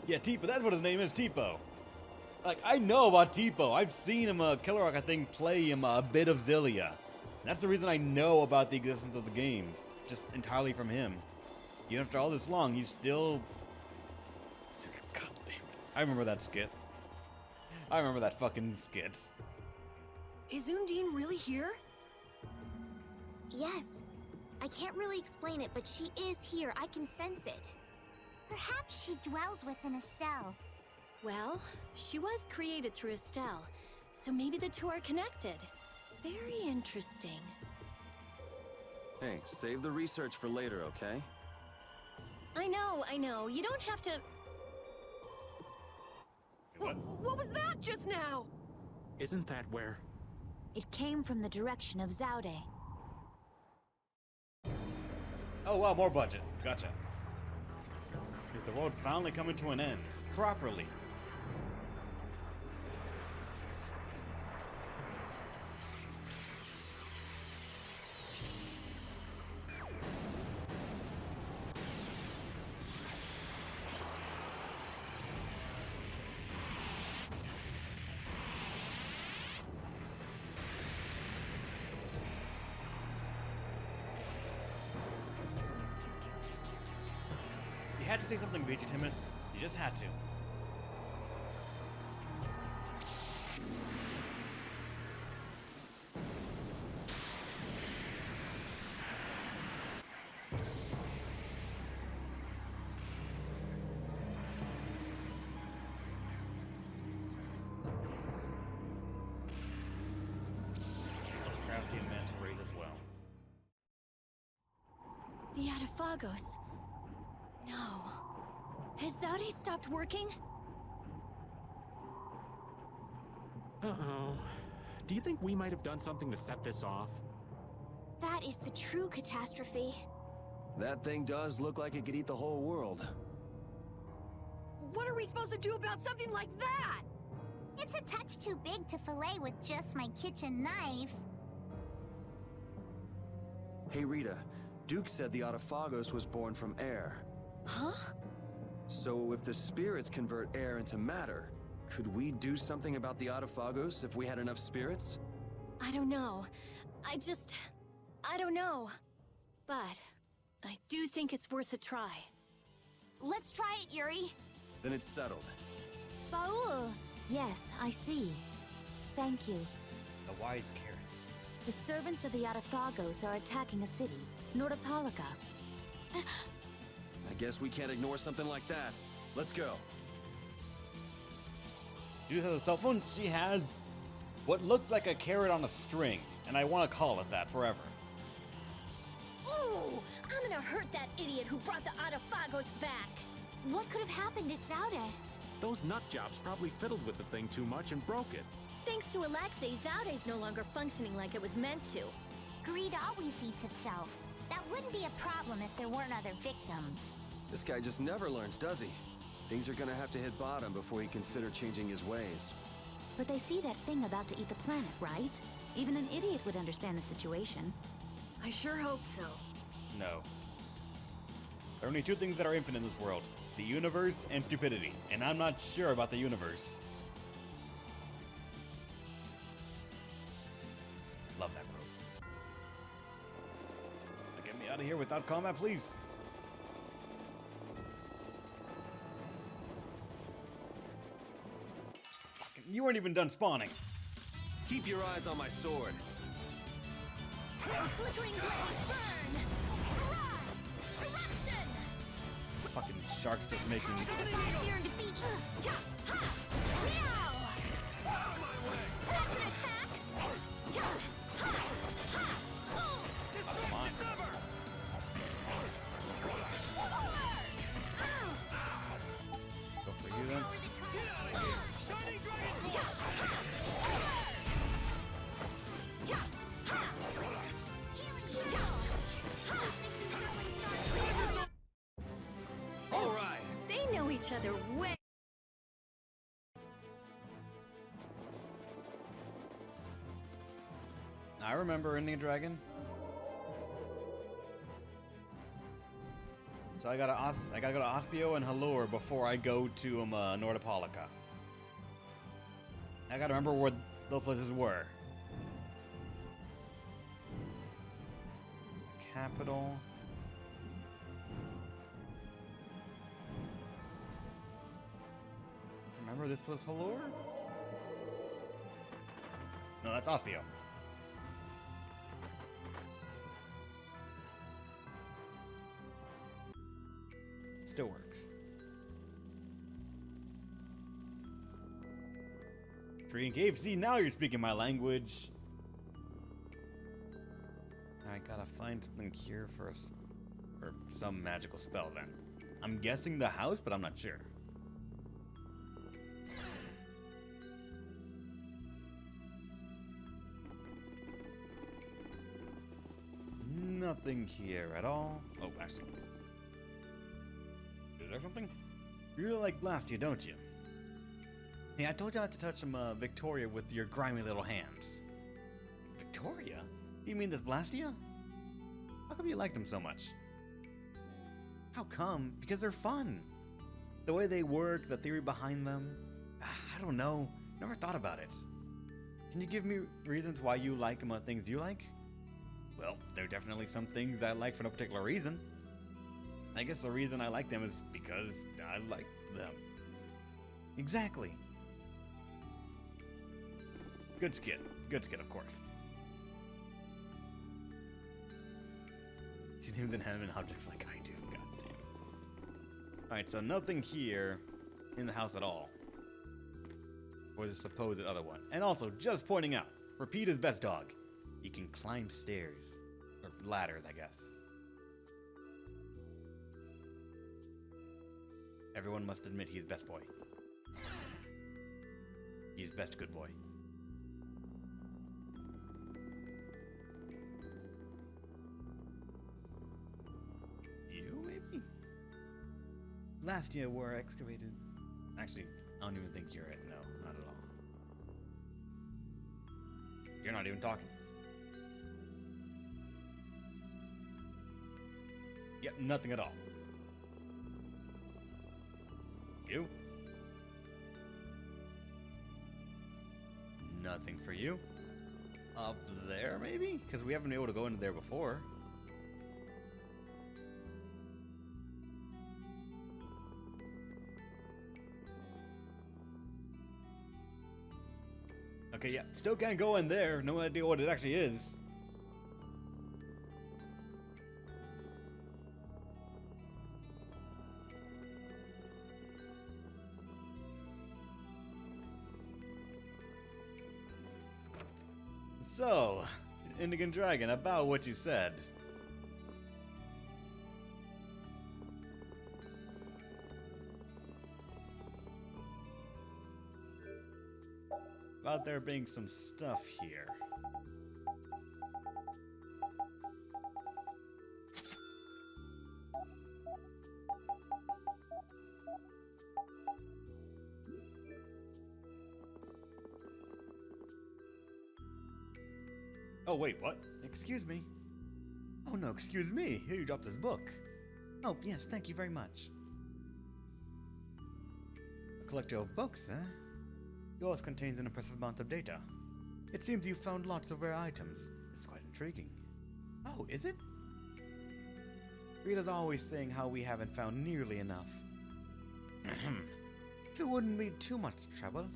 Yeah, Tipo, that's what his name is, Tipo. Like, I know about Tipo. I've seen him, Killer Rock, I think, play him a bit of Zillia. That's the reason I know about the existence of the games. Just entirely from him. Even after all this long, he's still... God damn it. I remember that skit. I remember that fucking skit. Is Undine really here? Yes. I can't really explain it, but she is here. I can sense it. Perhaps she dwells within Estelle. Well, she was created through Estelle, so maybe the two are connected. Very interesting. Hey, save the research for later, okay? I know. You don't have to... What was that just now? Isn't that where? It came from the direction of Zaude. Oh wow, more budget. Gotcha. Is the world finally coming to an end? Properly. You had to say something, Vegetimus. You just had to. Gravity and Manta rays as well. The Adafagos. No. Has Zaude stopped working? Uh-oh. Do you think we might have done something to set this off? That is the true catastrophe. That thing does look like it could eat the whole world. What are we supposed to do about something like that? It's a touch too big to fillet with just my kitchen knife. Hey Rita, Duke said the Autophagos was born from air. Huh? So if the spirits convert air into matter, could we do something about the Autophagos if we had enough spirits? I don't know. I don't know. But I do think it's worth a try. Let's try it, Yuri. Then it's settled. Baul! Yes, I see. Thank you. The wise carrot. The servants of the Autophagos are attacking a city, Nordopolica. I guess we can't ignore something like that. Let's go. Judith has a cell phone. She has what looks like a carrot on a string, and I want to call it that forever. Ooh! I'm gonna hurt that idiot who brought the Autophagos back! What could have happened at Zaude? Those nutjobs probably fiddled with the thing too much and broke it. Thanks to Alexei, Zaude's no longer functioning like it was meant to. Greed always eats itself. That wouldn't be a problem if there weren't other victims. This guy just never learns, does he? Things are gonna have to hit bottom before he consider changing his ways. But they see that thing about to eat the planet, right? Even an idiot would understand the situation. I sure hope so. No. There are only two things that are infinite in this world. The universe and stupidity. And I'm not sure about the universe. Love that rope. Now get me out of here without combat, please. Fucking, you weren't even done spawning. Keep your eyes on my sword. Flickering blaze burn! Arise! Eruption! Fucking sharks just making me... Fear and defeat. Meow! That's an attack! Come on. Go for you then. All right. They know each other way. I remember ending a dragon. So I gotta go to Ospio and Halure before I go to Nordopolica. I gotta remember where those places were. Capital. Remember this was Halure? No, that's Ospio. Still works. Tree and cave. See, now you're speaking my language. I gotta find something here first. Or some magical spell then. I'm guessing the house, but I'm not sure. Nothing here at all. Oh, actually. Is there something? You really like Blastia, don't you? Hey, I told you not to touch Victoria with your grimy little hands. Victoria? You mean this Blastia? How come you like them so much? How come? Because they're fun. The way they work, the theory behind them. I don't know. Never thought about it. Can you give me reasons why you like things you like? Well, there are definitely some things I like for no particular reason. I guess the reason I like them is because I like them. Exactly. Good skit. Good skit, of course. She named inanimate objects like I do. God damn. Alright, so nothing here in the house at all. Or the supposed other one. And also, just pointing out, Repeat is best dog. He can climb stairs. Or ladders, I guess. Everyone must admit he's best boy. He's best good boy. You, maybe? Last year were excavated. Actually, I don't even think you're it. No, not at all. You're not even talking. Yep, nothing at all. You? Nothing for you. Up there, maybe? Because we haven't been able to go into there before. Okay, yeah, still can't go in there. No idea what it actually is. So, Indigan Dragon, about what you said. About there being some stuff here. Oh, wait, what? Excuse me. Oh, no, excuse me. Here you dropped this book. Oh, yes, thank you very much. A collector of books, eh? Yours contains an impressive amount of data. It seems you found lots of rare items. It's quite intriguing. Oh, is it? Rita's always saying how we haven't found nearly enough. If it wouldn't be too much trouble.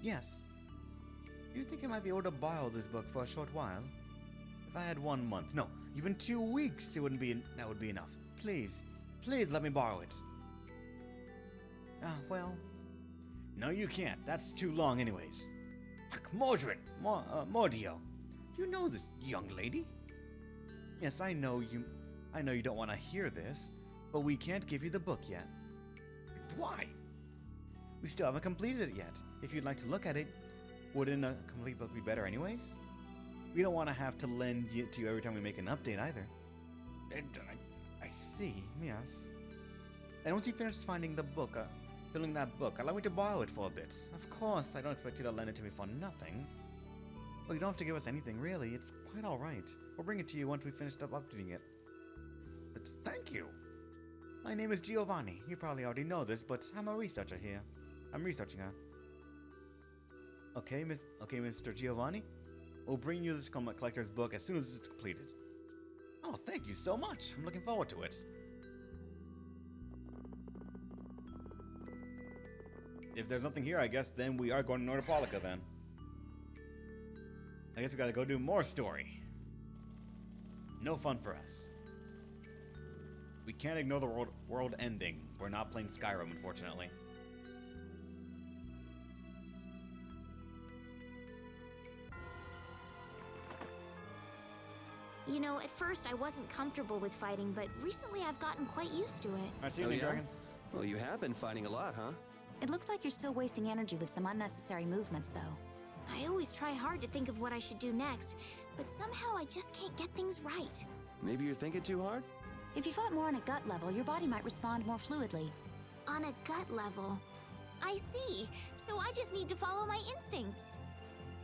Yes. Do you think I might be able to borrow this book for a short while? If I had 1 month, no, even 2 weeks, that would be enough. Please, please let me borrow it. Well, no, you can't. That's too long, anyways. Mordred, Mordio, do you know this young lady? Yes, I know you don't want to hear this, but we can't give you the book yet. Why? We still haven't completed it yet. If you'd like to look at it, wouldn't a complete book be better anyways? We don't want to have to lend it to you every time we make an update either. I see, yes. And once you finish finding the book, filling that book, allow me to borrow it for a bit. Of course, I don't expect you to lend it to me for nothing. Well, you don't have to give us anything, really. It's quite alright. We'll bring it to you once we finished up updating it. But thank you. My name is Giovanni. You probably already know this, but I'm a researcher here. I'm researching her. Okay, Mr. Giovanni. We'll bring you this collector's book as soon as it's completed. Oh, thank you so much. I'm looking forward to it. If there's nothing here, I guess then we are going to Nordopolica then. I guess we gotta go do more story. No fun for us. We can't ignore the world ending. We're not playing Skyrim, unfortunately. You know, at first I wasn't comfortable with fighting, but recently I've gotten quite used to it. Alright, see you, Oh, yeah? Dragon. Well, you have been fighting a lot, huh? It looks like you're still wasting energy with some unnecessary movements, though. I always try hard to think of what I should do next, but somehow I just can't get things right. Maybe you're thinking too hard? If you fought more on a gut level, your body might respond more fluidly. On a gut level. I see. So I just need to follow my instincts.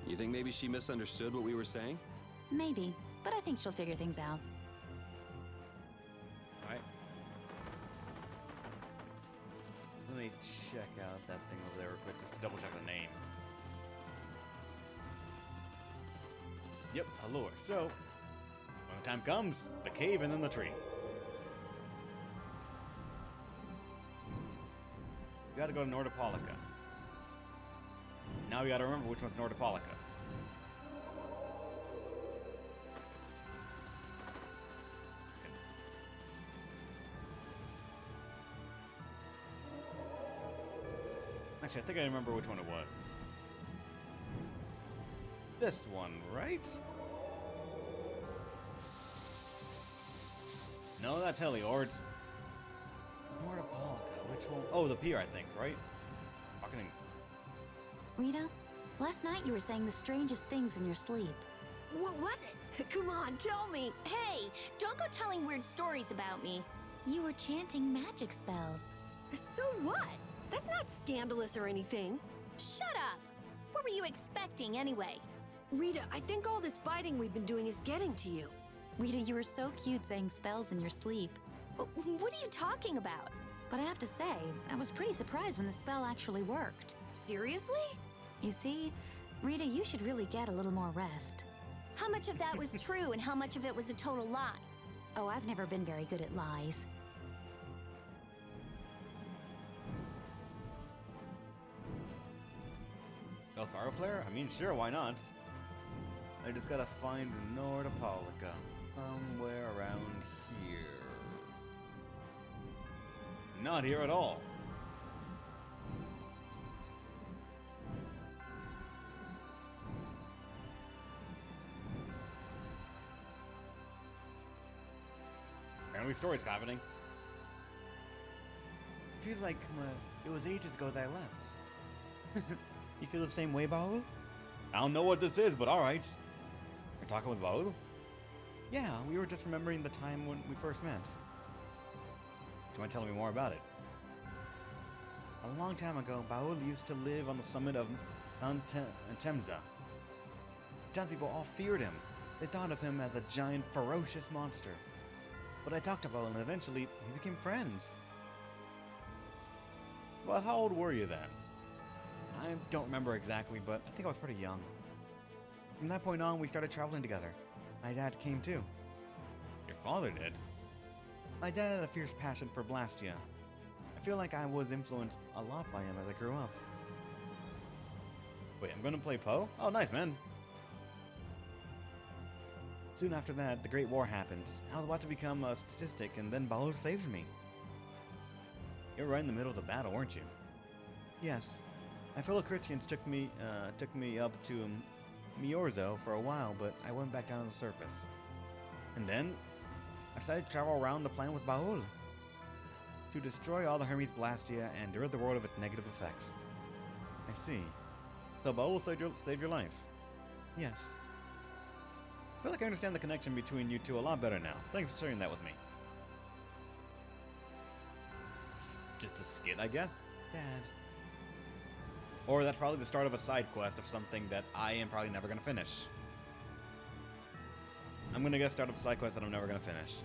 You think maybe she misunderstood what we were saying? Maybe, but I think she'll figure things out. Alright. Let me check out that thing over there real quick, just to double check the name. Yep, Allure. So, when the time comes, the cave and then the tree. We gotta go to Nordopolica. Now we gotta remember which one's Nordopolica. Actually, I think I remember which one it was. This one, right? No, that's Heliord. Nordopolica, which one? Oh, the pier, I think, right? Fucking. Rita, last night you were saying the strangest things in your sleep. What was it? Come on, tell me. Hey, don't go telling weird stories about me. You were chanting magic spells. So what? That's not scandalous or anything. Shut up! What were you expecting anyway? Rita, I think all this fighting we've been doing is getting to you. Rita, you were so cute saying spells in your sleep. What are you talking about? But I have to say, I was pretty surprised when the spell actually worked. Seriously? You see, Rita, you should really get a little more rest. How much of that was true and how much of it was a total lie? Oh, I've never been very good at lies. Fire Flare? I mean, sure, why not? I just gotta find Nordopolica. Somewhere around here. Not here at all. Apparently story's happening. Feels like it was ages ago that I left. You feel the same way, Baul? I don't know what this is, but alright. You're talking with Baul? Yeah, we were just remembering the time when we first met. Do you mind telling me more about it? A long time ago, Baul used to live on the summit of Mount Temza. Townspeople all feared him. They thought of him as a giant, ferocious monster. But I talked to Baul and eventually we became friends. But how old were you then? I don't remember exactly, but I think I was pretty young. From that point on, we started traveling together. My dad came too. Your father did? My dad had a fierce passion for Blastia. I feel like I was influenced a lot by him as I grew up. Wait, I'm gonna play Poe? Oh, nice, man. Soon after that, the Great War happened. I was about to become a statistic, and then Baul saved me. You were right in the middle of the battle, weren't you? Yes. My fellow Christians took me up to Miorzo for a while, but I went back down to the surface. And then, I decided to travel around the planet with Baul to destroy all the Hermes Blastia and rid the world of its negative effects. I see. So Baul saved your life? Yes. I feel like I understand the connection between you two a lot better now. Thanks for sharing that with me. Just a skit, I guess? Dad. Or that's probably the start of a side quest of something that I am probably never gonna finish. I'm gonna guess start of a side quest that I'm never gonna finish.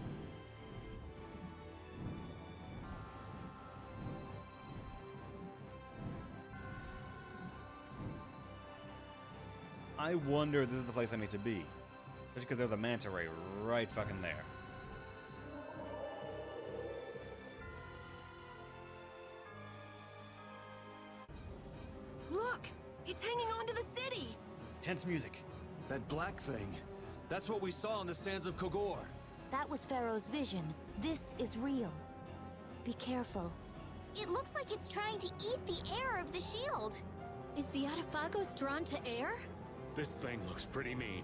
I wonder if this is the place I need to be. Just because there's a manta ray right fucking there. Look! It's hanging on to the city! Tense music. That black thing. That's what we saw on the sands of Kogor. That was Pharaoh's vision. This is real. Be careful. It looks like it's trying to eat the air of the shield. Is the Autophagos drawn to air? This thing looks pretty mean.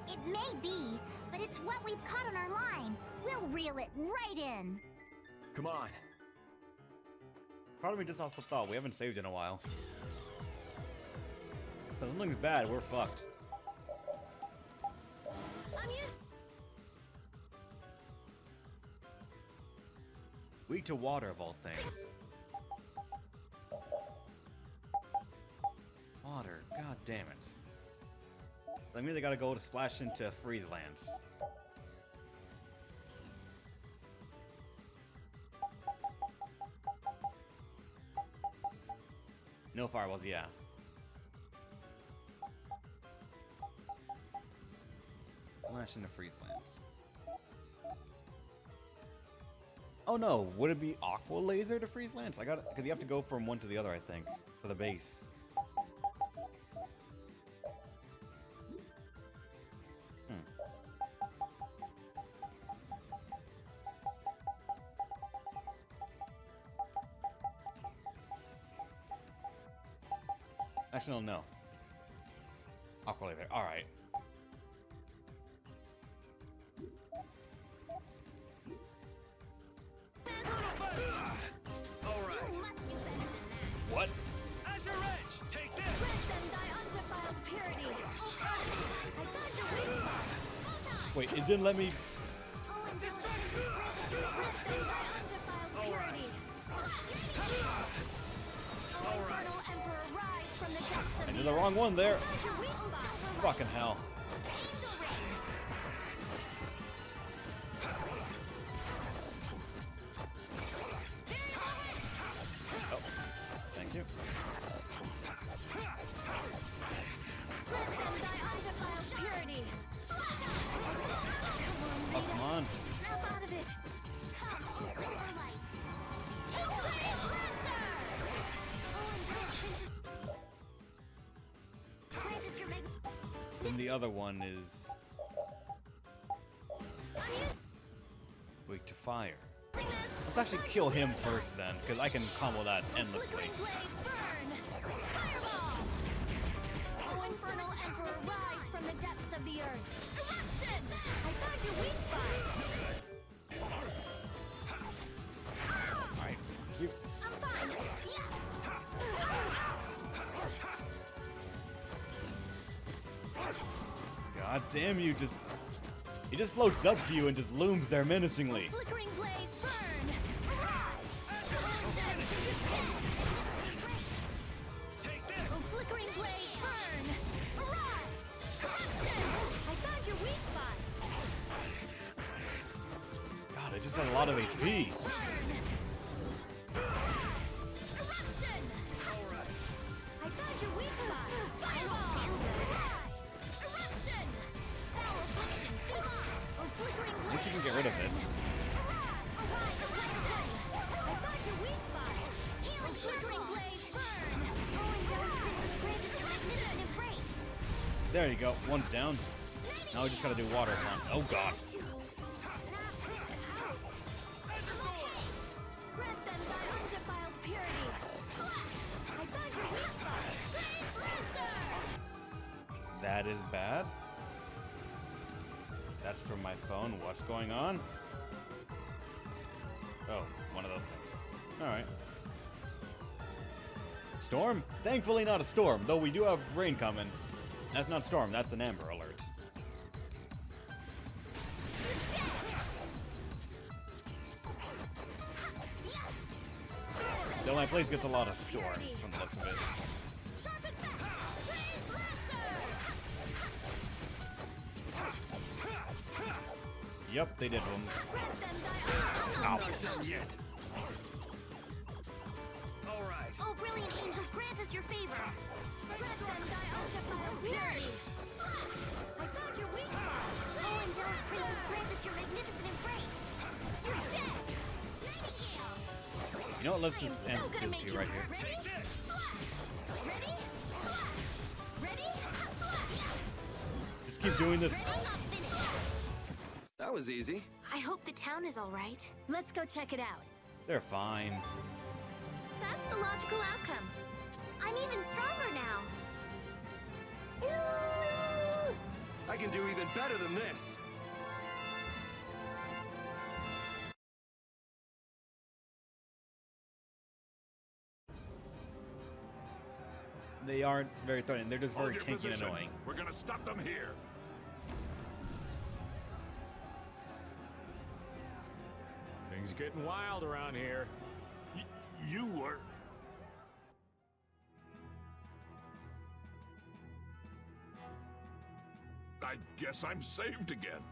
It may be, but it's what we've caught on our line. We'll reel it right in. Come on. Part of me just also thought we haven't saved in a while. If something's bad, we're fucked. I'm used. Weak to water of all things. Water, god damn it. That means they gotta go to splash into freeze lands. No fireballs, yeah. Splash into freeze lands. Oh no, would it be aqua laser to freeze lands? I got it, because you have to go from one to the other, I think, to the base. Actually, no. Aqua laser. All right. You must do better than that. What? Azure Edge, take this! Grant them thy undefiled purity. I got your weak spot. Wait, it didn't let me. Oh, and just finish this precious Grant them thy undefiled purity. O infernal emperor, rise from the depths of I the did the wrong one there. Got your weak spot. Fucking hell. Angel Ring. Oh, thank you. Grant them thy undefiled purity. Oh, come on. Snap out of it. Come, O Silverlight. Angel Lancer! Oh, Angelic Princess. Grant us your And the other one is weak to fire. Let's actually kill him first then, because I can combo that endlessly. Flickering blaze, burn! Fireball! O infernal emperor, rise from the depths of the earth. Eruption! I found your weak spot. Alright, cute. I'm fine. God damn you, he just floats up to you and just looms there menacingly. Flickering blaze, burn! Arise! Take this! Oh, flickering blaze, burn! Arise! Eruption! I found your weak spot. God, it just has a lot of HP. Eruption! I found your weak spot. Fireball! Eruption! Foul affliction. Feed on. Oh, flickering At blaze. least you can get rid of it. Arise! Eruption! I found your weak spot. Healing Flickering circle. blaze, burn! Oh, Angelic Princess, grant us your magnificent embrace. There you go, one's down. Now we just gotta do water one. Oh god. Snap out. Grant them thy undefiled purity. Splash! I found your weak spot. Blaze Lancer! That is bad. That's from my phone. What's going on? Oh, one of those things. Alright. Storm? Thankfully not a storm, though we do have rain coming. That's not storm, that's an amber alert. Though my place gets a lot of storms from the looks of it. Sharpen back! Blaze Lancer! Yep, they did one. Grant them thy Not done yet. All right. Oh, brilliant angels, grant grant us your favor. Grant them thy undefiled purity. Splash! I found your weak spot. Oh, angelic princess, grant us your magnificent embrace. You're dead. Nightingale! You know what? Let's I am just so end gonna make Guilty you right hurt. here. Ready? Splash! Ready? Splash! Ready? Splash! Just keep doing this. Ready? Not finished. That was easy. I hope the town is all right. Let's go check it out. They're fine. That's the logical outcome. I'm even stronger now. I can do even better than this. They aren't very threatening. They're just very Hold your tanky and position. annoying. We're gonna stop them here. Things getting wild around here. You were... I guess I'm saved again.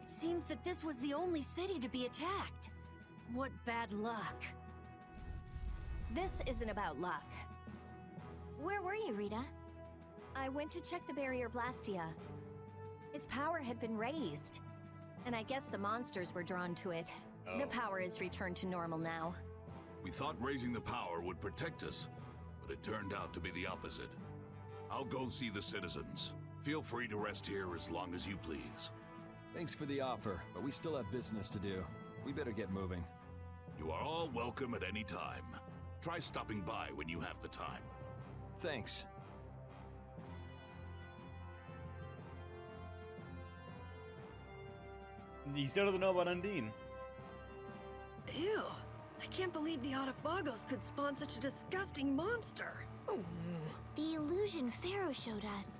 It seems that this was the only city to be attacked. What bad luck. This isn't about luck. Where were you, Rita? I went to check the barrier Blastia. Its power had been raised. And I guess the monsters were drawn to it. Oh. The power is returned to normal now. We thought raising the power would protect us, but it turned out to be the opposite. I'll go see the citizens. Feel free to rest here as long as you please. Thanks for the offer, but we still have business to do. We better get moving. You are all welcome at any time. Try stopping by when you have the time. Thanks. He still doesn't know about Undine. Ew. I can't believe the Autophagos could spawn such a disgusting monster. The illusion Pharaoh showed us.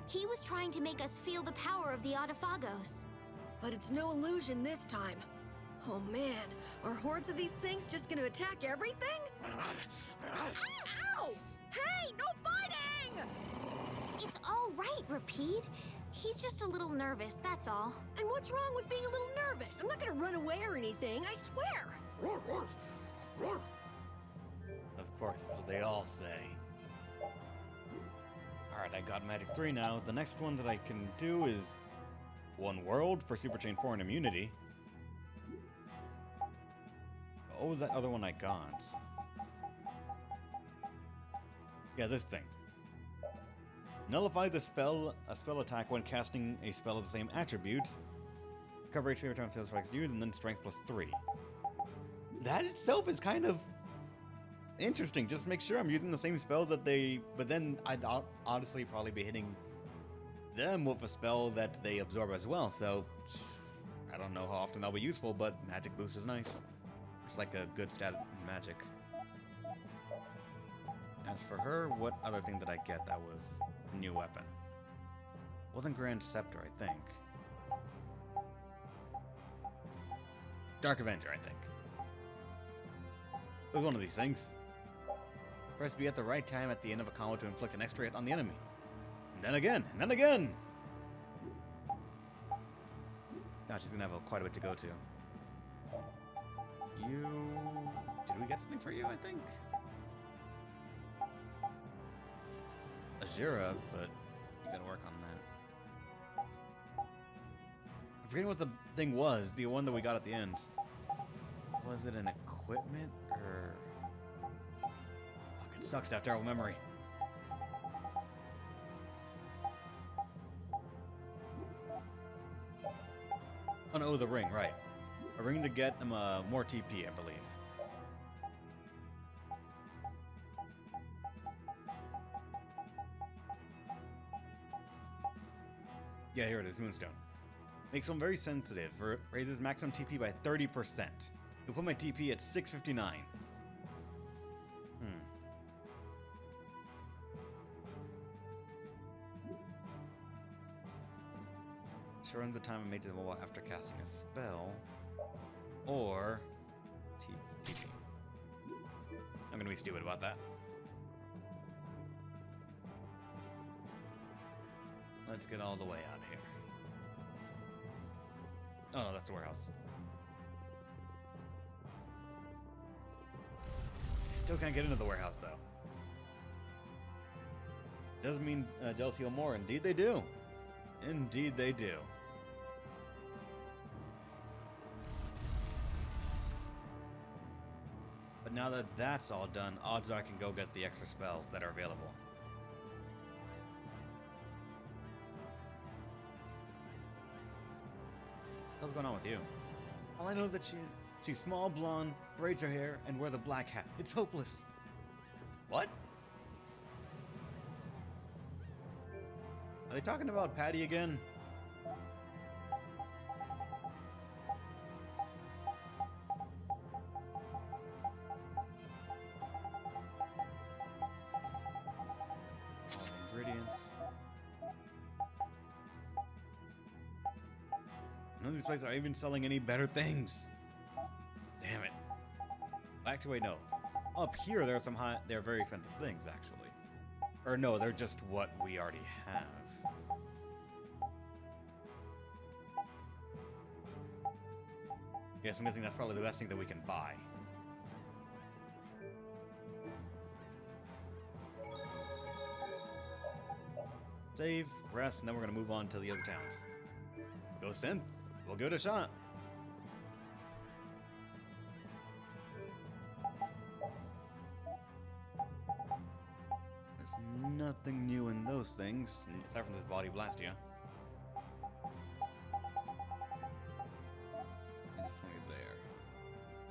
He was trying to make us feel the power of the Autophagos. But it's no illusion this time. Oh man, are hordes of these things just gonna attack everything? Ow! Hey, no biting! It's all right, Rapide. He's just a little nervous, that's all. And what's wrong with being a little nervous? I'm not gonna run away or anything, I swear. Of course, that's what they all say. Alright, I got Magic 3 now. The next one that I can do is One World for Super Chain 4 and Immunity. What was that other one I got? Yeah, this thing. Nullify the spell, a spell attack when casting a spell of the same attribute. Cover HP every time spell strikes used, and then strength +3. That itself is kind of interesting. Just make sure I'm using the same spells that they... But then I'd honestly probably be hitting them with a spell that they absorb as well. So I don't know how often that'll be useful, but magic boost is nice. It's like a good stat in magic. As for her, what other thing did I get that was a new weapon? Wasn't Grand Scepter, I think. Dark Avenger, I think. It was one of these things. Press B at the right time at the end of a combo to inflict an extra hit on the enemy. And then again, and then again! God, she's gonna have quite a bit to go to. You... Did we get something for you, I think? Azura, but you gotta work on that. I'm forgetting what the thing was, the one that we got at the end. Was it an equipment, or... Fucking sucks to have terrible memory. Oh no, the ring, right. A ring to get him more TP, I believe. Yeah, here it is, Moonstone. Makes him very sensitive. Raises maximum TP by 30%. You'll put my TP at 659. Shorten the time I made to the wall after casting a spell. Or... TP. I'm gonna be stupid about that. Let's get all the way out of here. Oh no, that's the warehouse. I still can't get into the warehouse though. Doesn't mean Jealous heal more. Indeed they do. Indeed they do. But now that that's all done, odds are I can go get the extra spells that are available. What's going on with you? All I know is that she's small, blonde, braids her hair, and wears a black hat. It's hopeless. What? Are they talking about Patty again? All the ingredients. None of these places are even selling any better things. Damn it. Actually, wait, no. Up here, there are some they're very expensive things, actually. Or no, they're just what we already have. Yes, I'm guessing that's probably the best thing that we can buy. Save, rest, and then we're gonna move on to the other towns. Go synth. We'll give it a shot. There's nothing new in those things, aside from this body blastia. It's only there.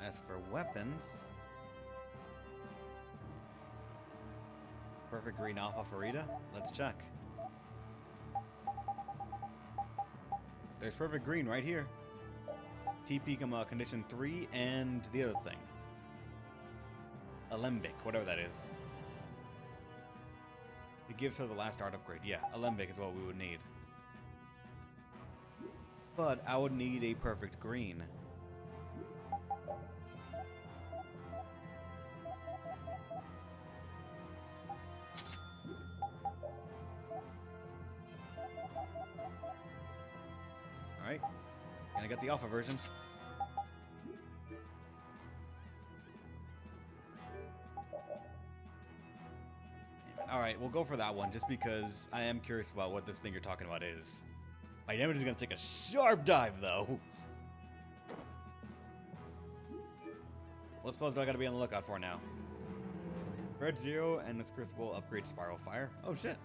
As for weapons, perfect green alpha Farida. Let's check. There's perfect green right here. TP condition 3 and the other thing. Alembic, whatever that is. It gives her the last art upgrade. Yeah, Alembic is what we would need. But I would need a perfect green. Alright. And I got the alpha version. Alright, we'll go for that one, just because I am curious about what this thing you're talking about is. My damage is going to take a sharp dive, though. What spells do I got to be on the lookout for now? Red Zero and this Crucible upgrade Spiral Fire. Oh, shit.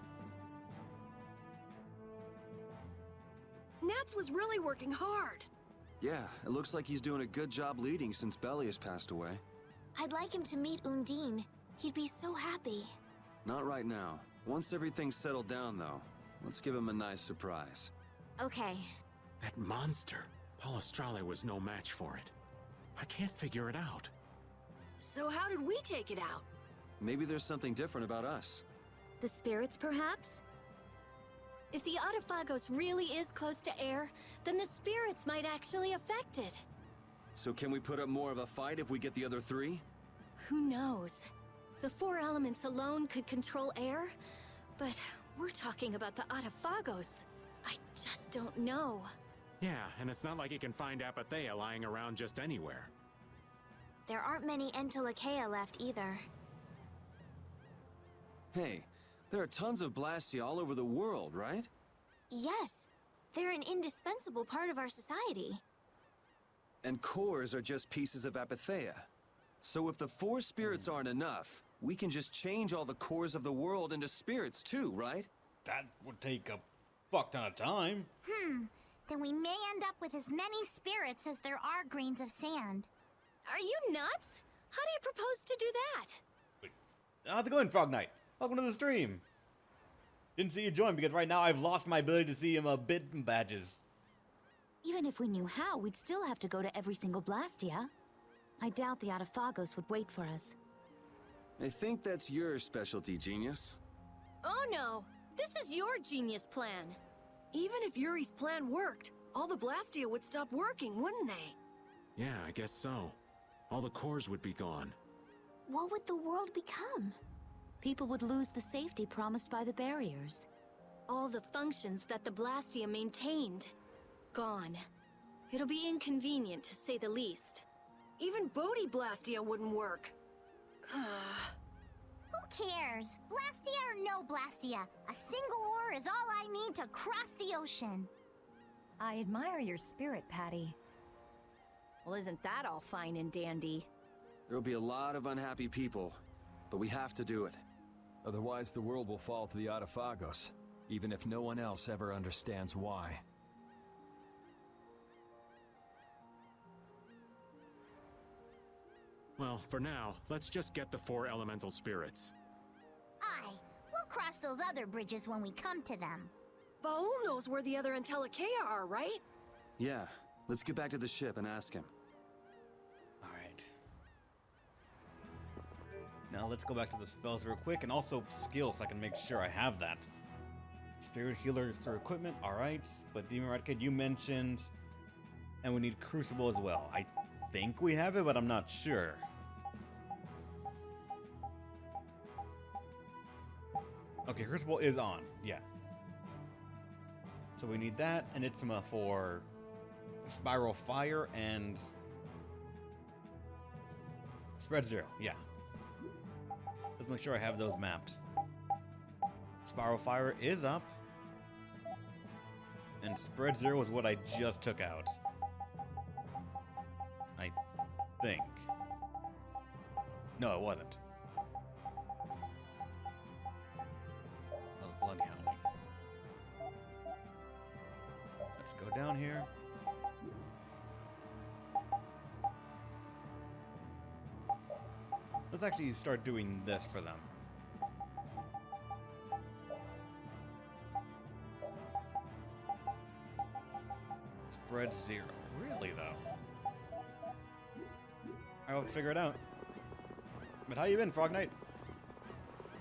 Nats was really working hard. Yeah, it looks like he's doing a good job leading since Belly has passed away. I'd like him to meet Undine. He'd be so happy. Not right now. Once everything's settled down, though, let's give him a nice surprise. Okay. That monster. Palestrale was no match for it. I can't figure it out. So how did we take it out? Maybe there's something different about us. The spirits, perhaps? If the Autophagos really is close to air, then the spirits might actually affect it. So can we put up more of a fight if we get the other three? Who knows? The 4 elements alone could control air, but we're talking about the Autophagos. I just don't know. Yeah, and it's not like you can find Apathea lying around just anywhere. There aren't many Entelekea left either. Hey, there are tons of Blastia all over the world, right? Yes, they're an indispensable part of our society. And cores are just pieces of Apathea. So if the 4 spirits aren't enough, we can just change all the cores of the world into spirits too, right? That would take a fuck ton of time. Then we may end up with as many spirits as there are grains of sand. Are you nuts? How do you propose to do that? How's it going, Frog Knight? Welcome to the stream. Didn't see you join because right now I've lost my ability to see him bid badges. Even if we knew how, we'd still have to go to every single Blastia. I doubt the Autophagos would wait for us. I think that's your specialty, genius. Oh no! This is your genius plan! Even if Yuri's plan worked, all the Blastia would stop working, wouldn't they? Yeah, I guess so. All the cores would be gone. What would the world become? People would lose the safety promised by the barriers. All the functions that the Blastia maintained. Gone. It'll be inconvenient, to say the least. Even Bodhi Blastia wouldn't work. Who cares? Blastia or no Blastia, a single ore is all I need to cross the ocean. I admire your spirit, Patty. Well, isn't that all fine and dandy? There'll be a lot of unhappy people, but we have to do it. Otherwise, the world will fall to the Autophagos, even if no one else ever understands why. Well, for now, let's just get the 4 elemental spirits. Aye, we'll cross those other bridges when we come to them. Baul knows where the other Entelekea are, right? Yeah, let's get back to the ship and ask him. All right. Now let's go back to the spells real quick, and also skills so I can make sure I have that. Spirit healer through equipment, all right. But Demon Rat Kid, you mentioned, and we need Crucible as well. I think we have it, but I'm not sure. Okay, Crucible is on, yeah. So we need that, and Itzima for Spiral Fire and Spread Zero, yeah. Let's make sure I have those mapped. Spiral Fire is up. And Spread Zero is what I just took out. I think. No, it wasn't. That was Blood Howling. Let's go down here. Let's actually start doing this for them. Spread Zero. Really, though? I'll have to figure it out. But how you been, Frog Knight?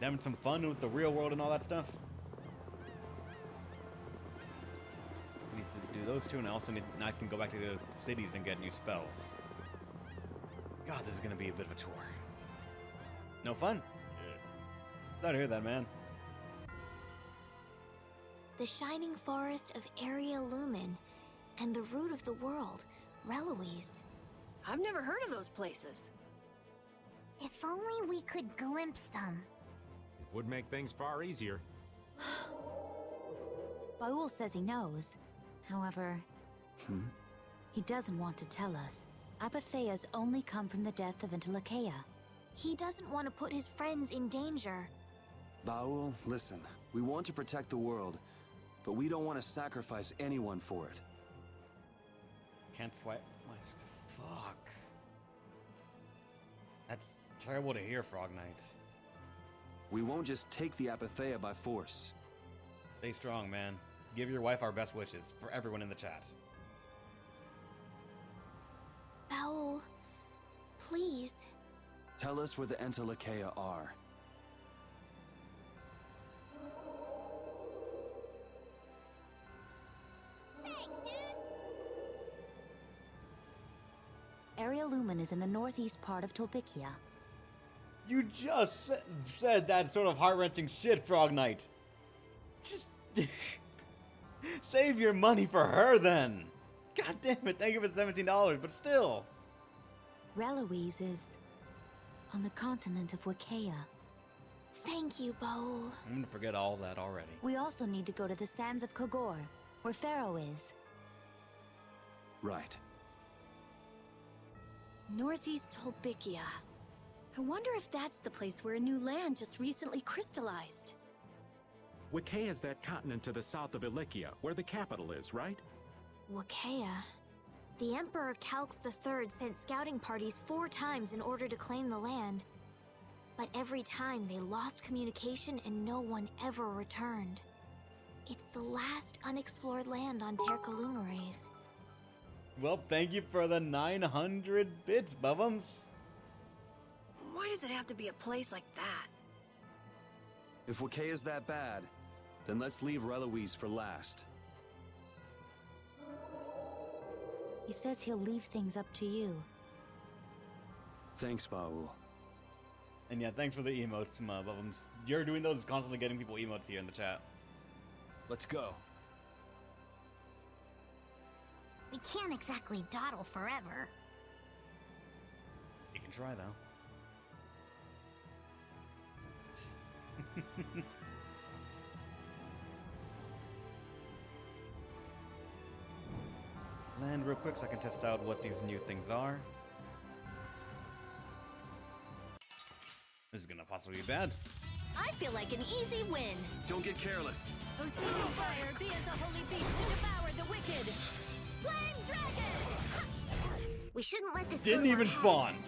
Having some fun with the real world and all that stuff? Need to do those two, and I also need, I can go back to the cities and get new spells. God, this is gonna be a bit of a tour. No fun? Glad to hear that, man. The shining forest of Area Lumen and the root of the world, Reloise. I've never heard of those places. If only we could glimpse them. It would make things far easier. Baul says he knows. However, he doesn't want to tell us. Apatheas only come from the death of Entelekea. He doesn't want to put his friends in danger. Baul, listen. We want to protect the world, but we don't want to sacrifice anyone for it. Can't fight. Fuck. That's terrible to hear, Frog Knight. We won't just take the Apatheia by force. Stay strong, man. Give your wife our best wishes for everyone in the chat. Baul, please. Tell us where the Entelekea are. Thanks, dude! Area Lumen is in the northeast part of Tolbikia. You just said that sort of heart-wrenching shit, Frog Knight. Just save your money for her, then. God damn it, thank you for the $17, but still. Reloise is on the continent of Wicea. Thank you, Baul. I'm gonna forget all that already. We also need to go to the sands of Kogor, where Pharaoh is. Right. Northeast Tolbikia. I wonder if that's the place where a new land just recently crystallized. Wicea is that continent to the south of Ilikia, where the capital is, right? Wicea. The Emperor Calx III sent scouting parties 4 times in order to claim the land. But every time they lost communication and no one ever returned. It's the last unexplored land on Tercalumeres. Well, thank you for the 900 bits, Bubums. Why does it have to be a place like that? If Wicea is that bad, then let's leave Reloise for last. He says he'll leave things up to you. Thanks, Baul. And yeah, thanks for the emotes, Bubums. You're doing those, constantly getting people emotes here in the chat. Let's go. We can't exactly dawdle forever. You can try, though. Land real quick so I can test out what these new things are. This is gonna possibly be bad. I feel like an easy win. Don't get careless. O seething fire, be as a holy beast to devour the wicked. Flame dragon! We shouldn't let this Didn't go to even our spawn. heads.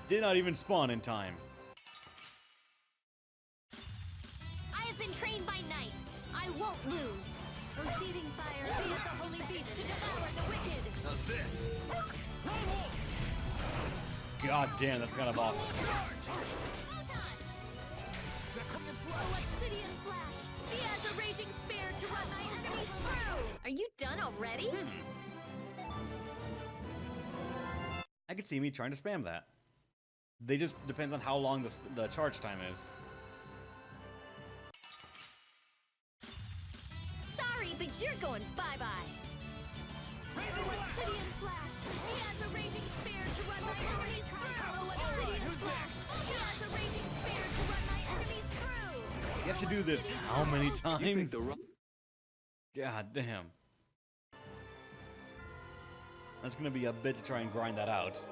Did not even spawn in time. I have been trained by knights. I won't lose. O seething fire, be as a holy beast to devour the wicked. How's this? God damn, that's kind of awesome. O obsidian flash, be as a raging spear to run my enemies through. Are you done already? I could see me trying to spam that. They just depends on how long the charge time is. Sorry, but you're going bye-bye. Obsidian flash, he has a raging spear to run my enemies through. Obsidian flash, he has a raging spear to run my enemies through. You have to do this how many You times? picked the wrong. God damn. That's gonna be a bit to try and grind that out.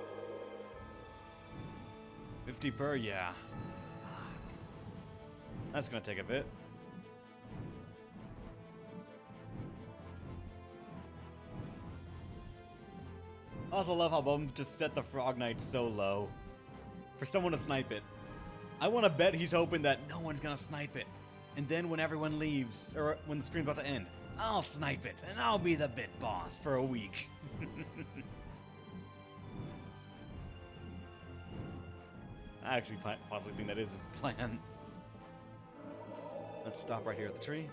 50 per, yeah. That's gonna take a bit. I also love how Bum just set the Frog Knight so low. For someone to snipe it. I want to bet he's hoping that no one's gonna snipe it. And then when everyone leaves, or when the stream's about to end, I'll snipe it, and I'll be the bit boss for a week. I actually possibly think that is his plan. Let's stop right here at the tree.